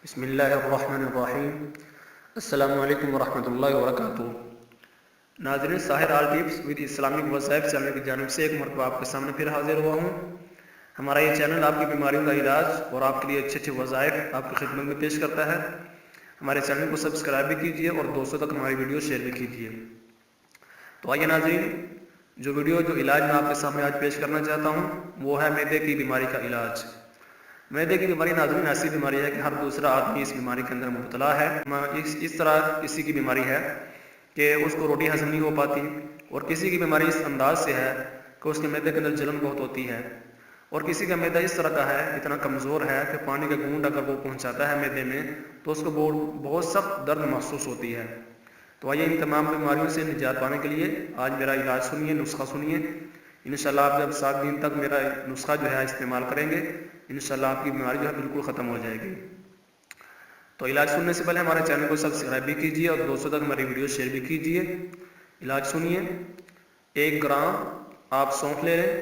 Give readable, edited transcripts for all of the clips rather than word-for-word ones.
بسم اللہ الرحمن الرحیم۔ السلام علیکم ورحمۃ اللہ وبرکاتہ۔ ناظرین، ساحر آل ٹپس ود اسلامک وظائف چینل کی جانب سے ایک مرتبہ آپ کے سامنے پھر حاضر ہوا ہوں۔ ہمارا یہ چینل آپ کی بیماریوں کا علاج اور آپ کے لیے اچھے اچھے وظائف آپ کی خدمت میں پیش کرتا ہے۔ ہمارے چینل کو سبسکرائب بھی کیجیے اور دوستوں تک ہماری ویڈیو شیئر بھی کیجیے۔ تو آئیے ناظرین، جو علاج میں آپ کے سامنے آج پیش کرنا چاہتا ہوں وہ ہے معدے کی بیماری کا علاج۔ معدے کی بیماری ناظرین ایسی بیماری ہے کہ ہر دوسرا آدمی اس بیماری کے اندر مبتلا ہے۔ اس طرح کسی کی بیماری ہے کہ اس کو روٹی ہضم نہیں ہو پاتی، اور کسی کی بیماری اس انداز سے ہے کہ اس کے معدے کے اندر جلن بہت ہوتی ہے، اور کسی کا معدہ اس طرح کا ہے، اتنا کمزور ہے کہ پانی کا گھونٹ اگر وہ پہنچاتا ہے معدے میں تو اس کو بہت سخت درد محسوس ہوتی ہے۔ تو آئیے ان تمام بیماریوں سے نجات پانے کے لیے آج میرا علاج سنیے، نسخہ سنیے۔ انشاءاللہ آپ جب 7 دن تک میرا نسخہ استعمال کریں گے، انشاءاللہ آپ کی بیماری بالکل ختم ہو جائے گی۔ تو علاج سننے سے پہلے ہمارے چینل کو سبسکرائب بھی کیجیے اور دوستوں تک ہماری ویڈیو شیئر بھی کیجیے۔ علاج سنیے۔ 1 گرام آپ سونف لے لیں،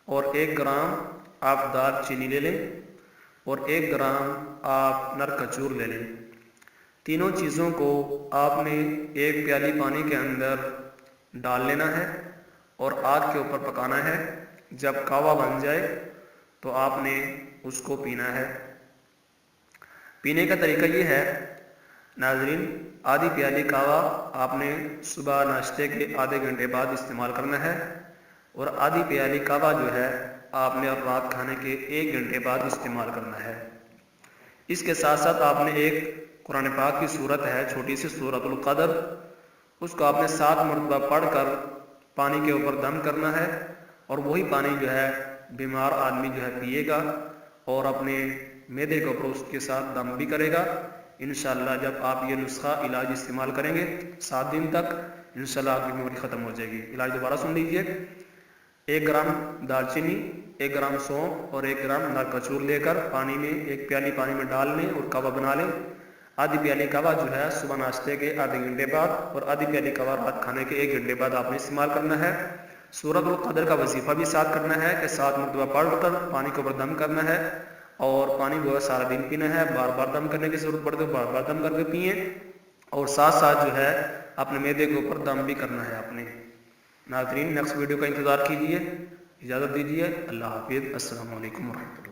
اور 1 گرام آپ دار چینی لے لیں، اور 1 گرام آپ نر کھجور لے لیں۔ تینوں چیزوں کو آپ نے ایک پیالی پانی کے اندر ڈال لینا ہے اور آگ کے اوپر پکانا ہے۔ جب کہوہ بن جائے تو آپ نے اس کو پینا ہے۔ پینے کا طریقہ یہ ہے ناظرین، آدھی پیالی کہوہ آپ نے صبح ناشتے کے آدھے گھنٹے بعد استعمال کرنا ہے، اور آدھی پیالی کہوہ آپ نے رات کھانے کے 1 گھنٹے بعد استعمال کرنا ہے۔ اس کے ساتھ ساتھ آپ نے ایک قرآن پاک کی سورت ہے، چھوٹی سی سورۃ القدر، اس کو آپ نے 7 مرتبہ پڑھ کر پانی کے اوپر دم کرنا ہے، اور وہی پانی بیمار آدمی پیے گا اور اپنے معدے کے اوپر اس کے ساتھ دم بھی کرے گا۔ انشاءاللہ جب آپ یہ نسخہ علاج استعمال کریں گے 7 دن تک، انشاءاللہ آپ کی بیماری ختم ہو جائے گی۔ علاج دوبارہ سن لیجئے۔ 1 گرام دار چینی، 1 گرام سونف اور 1 گرام نر کھجور لے کر پانی میں، ایک پیالی پانی میں ڈال لیں اور کہوہ بنا لیں۔ آدھی پیالی کہوہ صبح ناشتے کے آدھے گھنٹے بعد، اور آدھی پیالی کہوہ رات کھانے کے 1 گھنٹے بعد آپ نے استعمال کرنا ہے۔ سورۃ القدر کا وظیفہ بھی ساتھ کرنا ہے کہ 7 مرتبہ پڑھ کر پانی کے اوپر دم کرنا ہے، اور پانی سارا دن پینا ہے۔ بار بار دم کرنے کی ضرورت پڑے تو بار بار دم کر کے پئیں، اور ساتھ ساتھ اپنے معدے کے اوپر دم بھی کرنا ہے اپنے۔ ناظرین، نیکسٹ ویڈیو کا انتظار کیجیے، اجازت دیجیے، اللہ حافظ، السلام علیکم ورحمۃ اللہ۔